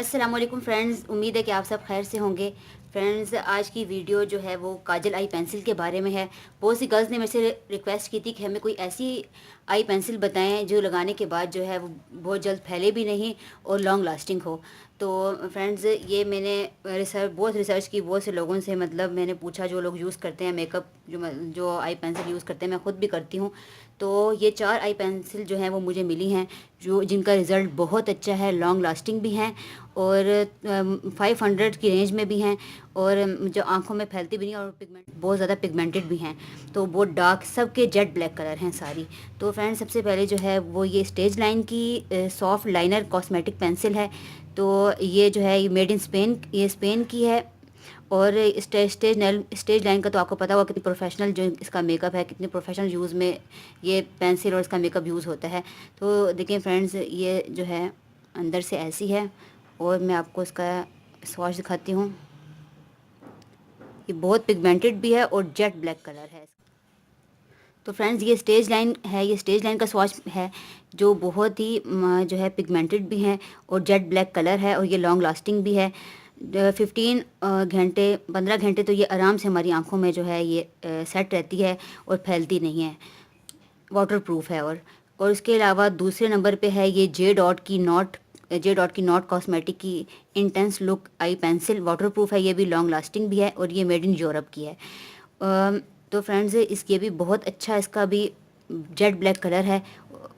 अस्सलाम वालेकुम फ्रेंड्स, उम्मीद है कि आप सब खैर से होंगे। फ्रेंड्स, आज की वीडियो जो है वो काजल आई पेंसिल के बारे में है। बहुत सी गर्ल्स ने मेरे से रिक्वेस्ट की थी कि हमें कोई ऐसी आई पेंसिल बताएं जो लगाने के बाद जो है वो बहुत जल्द फैले भी नहीं और लॉन्ग लास्टिंग हो। तो फ्रेंड्स, ये मैंने बहुत रिसर्च की, बहुत से लोगों से, मतलब मैंने पूछा जो लोग यूज़ करते हैं मेकअप, जो आई पेंसिल यूज़ करते हैं, मैं ख़ुद भी करती हूँ। तो ये 4 आई पेंसिल जो हैं वो मुझे मिली हैं, जो जिनका रिज़ल्ट बहुत अच्छा है, लॉन्ग लास्टिंग भी हैं और 500 की रेंज में भी हैं और जो आंखों में फैलती भी नहीं और पिगमेंट बहुत ज़्यादा पिगमेंटेड भी हैं। तो बहुत डार्क, सबके जेट ब्लैक कलर हैं सारी। तो फ्रेंड्स, सबसे पहले जो है वो ये स्टेज लाइन की सॉफ्ट लाइनर कॉस्मेटिक पेंसिल है। तो ये जो है ये मेड इन स्पेन, ये स्पेन की है। और स्टेज लाइन का तो आपको पता होगा कितनी प्रोफेशनल जो इसका मेकअप है, कितने प्रोफेशनल यूज़ में ये पेंसिल और इसका मेकअप यूज़ होता है। तो देखिए फ्रेंड्स, ये जो है अंदर से ऐसी है और मैं आपको इसका स्वॉच दिखाती हूँ। ये बहुत पिगमेंटेड भी है और जेट ब्लैक कलर है। तो फ्रेंड्स, ये स्टेज लाइन है, ये स्टेज लाइन का स्वॉच है जो बहुत ही जो है पिगमेंटेड भी है और जेट ब्लैक कलर है और ये लॉन्ग लास्टिंग भी है। 15 घंटे तो ये आराम से हमारी आंखों में जो है ये सेट रहती है और फैलती नहीं है, वाटर प्रूफ है। और उसके अलावा दूसरे नंबर पे है ये जे डॉट की नॉट कॉस्मेटिक की इंटेंस लुक आई पेंसिल। वाटर प्रूफ है, ये भी लॉन्ग लास्टिंग भी है और ये मेड इन यूरोप की है। तो फ्रेंड्स, इसके भी बहुत अच्छा, इसका भी जेट ब्लैक कलर है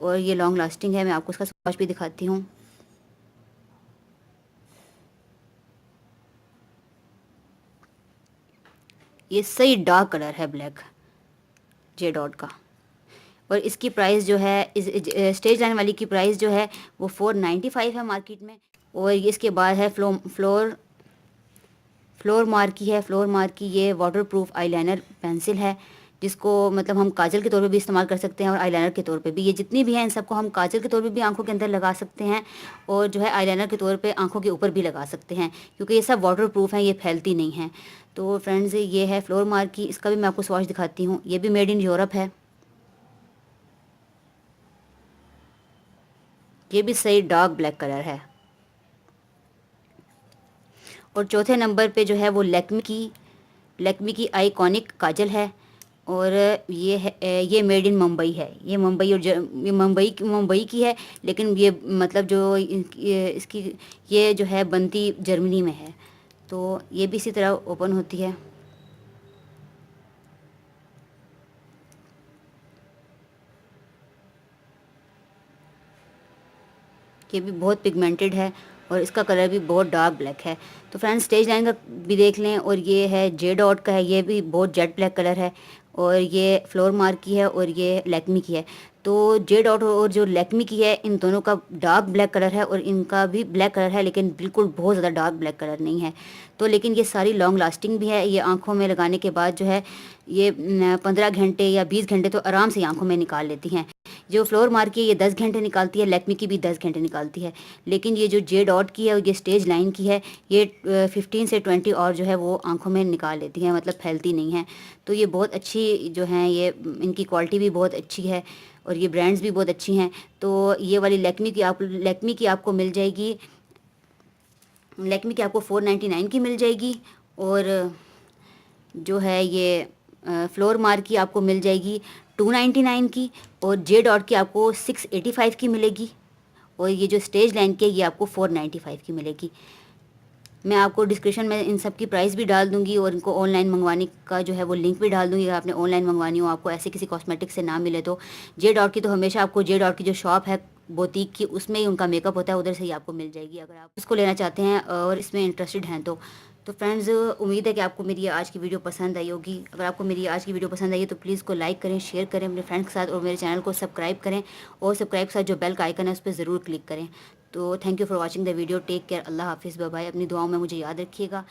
और ये लॉन्ग लास्टिंग है। मैं आपको इसका स्वॉच भी दिखाती हूँ। ये सही डार्क कलर है ब्लैक जे डॉट का। और इसकी प्राइस जो है इस स्टेज लाइन वाली की प्राइस जो है वो 495 है मार्केट में। और ये इसके बाद है फ्लोर मार्क की है। फ्लोर मार्क की ये वाटर प्रूफ आईलाइनर पेंसिल है, जिसको मतलब हम काजल के तौर पे भी इस्तेमाल कर सकते हैं और आईलाइनर के तौर पे भी। ये जितनी भी हैं इन सबको हम काजल के तौर पे भी आंखों के अंदर लगा सकते हैं और जो है आईलाइनर के तौर पे आंखों के ऊपर भी लगा सकते हैं, क्योंकि ये सब वाटर प्रूफ हैं, ये फैलती नहीं हैं। तो फ्रेंड्स, ये है फ्लोर मार्क की। इसका भी मैं आपको स्वॉच दिखाती हूँ। ये भी मेड इन यूरोप है। ये भी सही डार्क ब्लैक कलर है। और चौथे नंबर पे जो है वो लैक्मी की आइकॉनिक काजल है। और ये है, ये मेड इन मुंबई है। ये मुंबई और ये मुंबई की है, लेकिन ये मतलब जो इसकी ये जो है बनती जर्मनी में है। तो ये भी इसी तरह ओपन होती है। ये भी बहुत पिगमेंटेड है और इसका कलर भी बहुत डार्क ब्लैक है। तो फ्रेंड्स, स्टेज लाइन का भी देख लें। और ये है जे डॉट का है, ये भी बहुत जेट ब्लैक कलर है। और ये फ्लोर मार्क की है और ये लैक्मी की है। तो जे डॉट और जो लैक्मी की है, इन दोनों का डार्क ब्लैक कलर है और इनका भी ब्लैक कलर है, लेकिन बिल्कुल बहुत ज़्यादा डार्क ब्लैक कलर नहीं है। तो लेकिन ये सारी लॉन्ग लास्टिंग भी है। ये आंखों में लगाने के बाद जो है ये 15 घंटे या 20 घंटे तो आराम से आंखों में निकाल लेती हैं। जो फ्लोर मार्क की है ये 10 घंटे निकालती है, लैक्मी की भी 10 घंटे निकालती है। लेकिन ये जो जे डॉट की है और ये स्टेज लाइन की है, ये 15 से 20 और जो है वो आंखों में निकाल लेती हैं, मतलब फैलती नहीं है। तो ये बहुत अच्छी जो हैं, ये इनकी क्वालिटी भी बहुत अच्छी है और ये ब्रांड्स भी बहुत अच्छी हैं। तो ये वाली लैक्मी की आपको मिल जाएगी, लैक्मी की आपको 499 की मिल जाएगी। और जो है ये फ्लोर मार्क की आपको मिल जाएगी 299 की। और जे डॉट की आपको 685 की मिलेगी। और ये जो स्टेज लाइन की है ये आपको 495 की मिलेगी। मैं आपको डिस्क्रिप्शन में इन सब की प्राइस भी डाल दूंगी और इनको ऑनलाइन मंगवाने का जो है वो लिंक भी डाल दूंगी। अगर आपने ऑनलाइन मंगवानी हो, आपको ऐसे किसी कॉस्मेटिक से ना मिले, तो जे डॉट की तो हमेशा आपको जे डॉट की जो शॉप है बोतीक की, उसमें ही उनका मेकअप होता है, उधर से ही आपको मिल जाएगी अगर आप इसको लेना चाहते हैं और इसमें इंटरेस्टेड हैं तो। फ्रेंड्स, उम्मीद है कि आपको मेरी आज की वीडियो पसंद आई होगी। अगर आपको मेरी आज की वीडियो पसंद आई है तो प्लीज़ को लाइक करें, शेयर करें अपने फ्रेंड्स के साथ और मेरे चैनल को सब्सक्राइब करें। और सब्सक्राइब के साथ जो बेल का आइकन है उस पर ज़रूर क्लिक करें। तो thank you for watching the video. Take care. अल्लाह हाफिज़। Bye bye. अपनी दुआओं में मुझे याद रखिएगा।